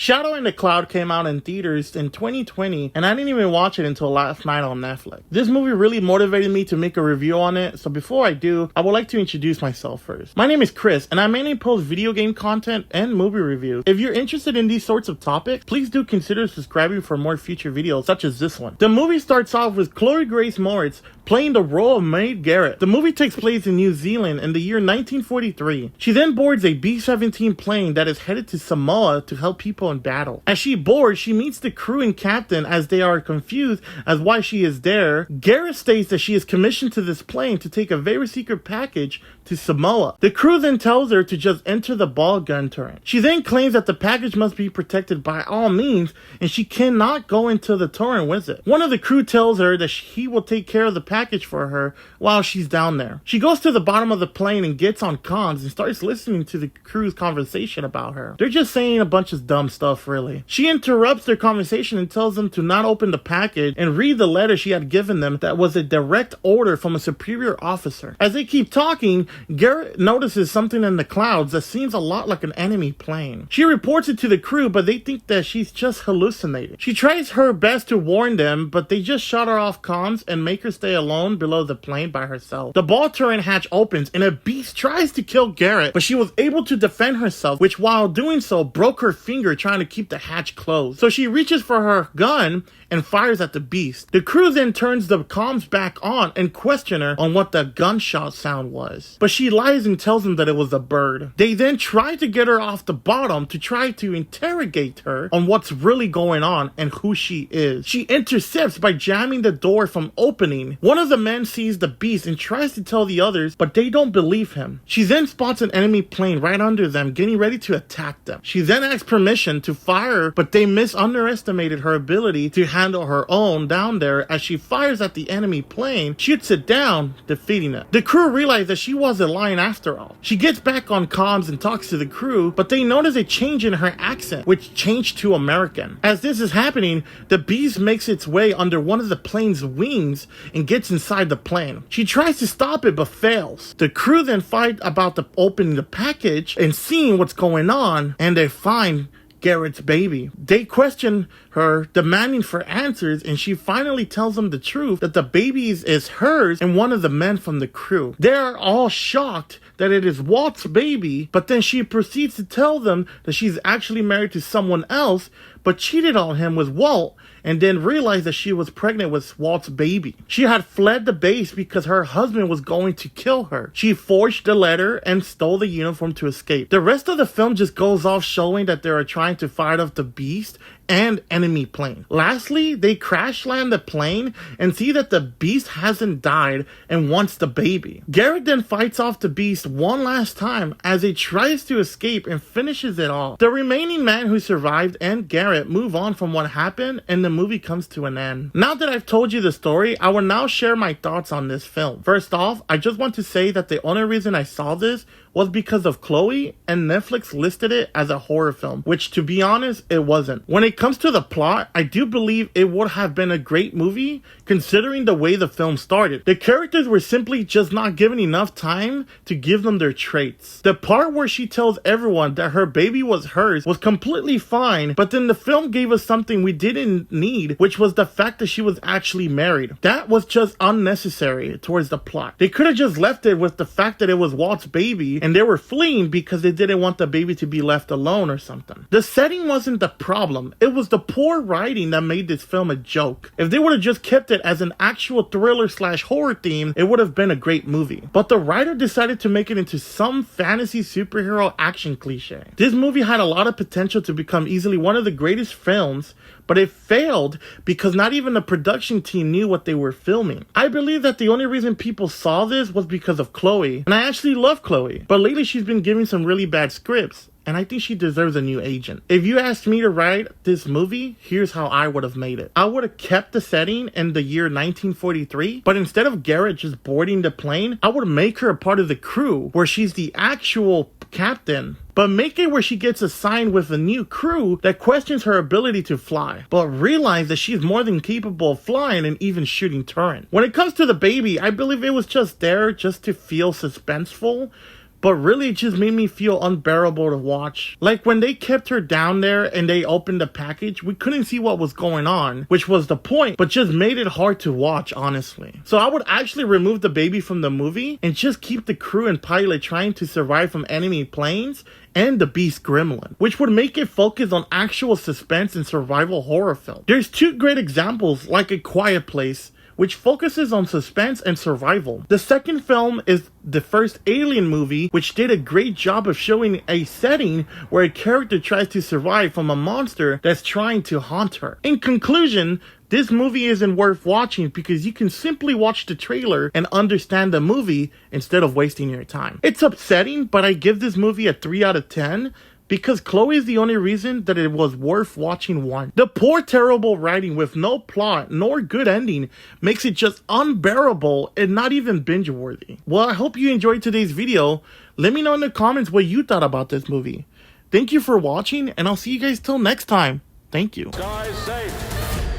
Shadow in the Cloud came out in theaters in 2020, and I didn't even watch it until last night on Netflix. This movie really motivated me to make a review on it, so before I do, I would like to introduce myself first. My name is Chris, and I mainly post video game content and movie reviews. If you're interested in these sorts of topics, please do consider subscribing for more future videos such as this one. The movie starts off with Chloe Grace Moretz playing the role of Maid Garrett. The movie takes place in New Zealand in the year 1943. She then boards a B-17 plane that is headed to Samoa to help people in battle. As she boards, she meets the crew and captain as they are confused as why she is there. Garrett states that she is commissioned to this plane to take a very secret package to Samoa. The crew then tells her to just enter the ball gun turret. She then claims that the package must be protected by all means and she cannot go into the turret with it. One of the crew tells her that he will take care of the package for her while she's down there. She goes to the bottom of the plane and gets on comms and starts listening to the crew's conversation about her. They're just saying a bunch of dumb stuff, really. She interrupts their conversation and tells them to not open the package and read the letter she had given them that was a direct order from a superior officer. As they keep talking, Garrett notices something in the clouds that seems a lot like an enemy plane. She reports it to the crew, but they think that she's just hallucinating. She tries her best to warn them, but they just shut her off comms and make her stay alone below the plane by herself. The ball turret hatch opens and a beast tries to kill Garrett, but she was able to defend herself, which while doing so broke her finger trying to keep the hatch closed. So she reaches for her gun and fires at the beast. The crew then turns the comms back on and question her on what the gunshot sound was. But she lies and tells them that it was a bird. They then try to get her off the bottom to try to interrogate her on what's really going on and who she is. She intercepts by jamming the door from opening. One of the men sees the beast and tries to tell the others, but they don't believe him. She then spots an enemy plane right under them, getting ready to attack them. She then asks permission to fire, but they underestimated her ability to handle her own down there. As she fires at the enemy plane, shoots it down, defeating it. The crew realize that she wasn't lying after all. She gets back on comms and talks to the crew, but they notice a change in her accent, which changed to American. As this is happening, the beast makes its way under one of the plane's wings and gets inside the plane. She tries to stop it but fails. The crew then fight about opening the package and seeing what's going on, and they find Garrett's baby. They question her, demanding for answers, and she finally tells them the truth that the baby is hers and one of the men from the crew. They are all shocked that it is Walt's baby, but then she proceeds to tell them that she's actually married to someone else, but cheated on him with Walt, and then realized that she was pregnant with Walt's baby. She had fled the base because her husband was going to kill her. She forged the letter and stole the uniform to escape. The rest of the film just goes off showing that they are trying to fight off the beast and enemy plane. Lastly, they crash land the plane and see that the beast hasn't died and wants the baby. Garrett then fights off the beast one last time as he tries to escape and finishes it all. The remaining man who survived and Garrett move on from what happened and the movie comes to an end. Now that I've told you the story, I will now share my thoughts on this film. First off, I just want to say that the only reason I saw this was because of Chloe, and Netflix listed it as a horror film, which to be honest, it wasn't. When it comes to the plot, I do believe it would have been a great movie considering the way the film started. The characters were simply just not given enough time to give them their traits. The part where she tells everyone that her baby was hers was completely fine, but then the film gave us something we didn't need, which was the fact that she was actually married. That was just unnecessary towards the plot. They could have just left it with the fact that it was Walt's baby and they were fleeing because they didn't want the baby to be left alone or something. The setting wasn't the problem. It was the poor writing that made this film a joke. If they would have just kept it as an actual thriller / horror theme, it would have been a great movie. But the writer decided to make it into some fantasy superhero action cliche. This movie had a lot of potential to become easily one of the greatest films, but it failed because not even the production team knew what they were filming. I believe that the only reason people saw this was because of Chloe, and I actually love Chloe, but lately she's been giving some really bad scripts, and I think she deserves a new agent. If you asked me to write this movie, here's how I would have made it. I would have kept the setting in the year 1943, but instead of Garrett just boarding the plane, I would make her a part of the crew, where she's the actual captain. But make it where she gets assigned with a new crew that questions her ability to fly, but realize that she's more than capable of flying and even shooting turret. When it comes to the baby, I believe it was just there just to feel suspenseful, but really it just made me feel unbearable to watch. Like when they kept her down there and they opened the package, we couldn't see what was going on, which was the point, but just made it hard to watch, honestly. So I would actually remove the baby from the movie and just keep the crew and pilot trying to survive from enemy planes and the Beast Gremlin, which would make it focus on actual suspense and survival horror film. There's two great examples, like A Quiet Place, which focuses on suspense and survival. The second film is the first Alien movie, which did a great job of showing a setting where a character tries to survive from a monster that's trying to haunt her. In conclusion, this movie isn't worth watching because you can simply watch the trailer and understand the movie instead of wasting your time. It's upsetting, but I give this movie a 3 out of 10 because Chloe is the only reason that it was worth watching one. The poor, terrible writing with no plot nor good ending makes it just unbearable and not even binge-worthy. Well, I hope you enjoyed today's video. Let me know in the comments what you thought about this movie. Thank you for watching, and I'll see you guys till next time. Thank you. Skies safe.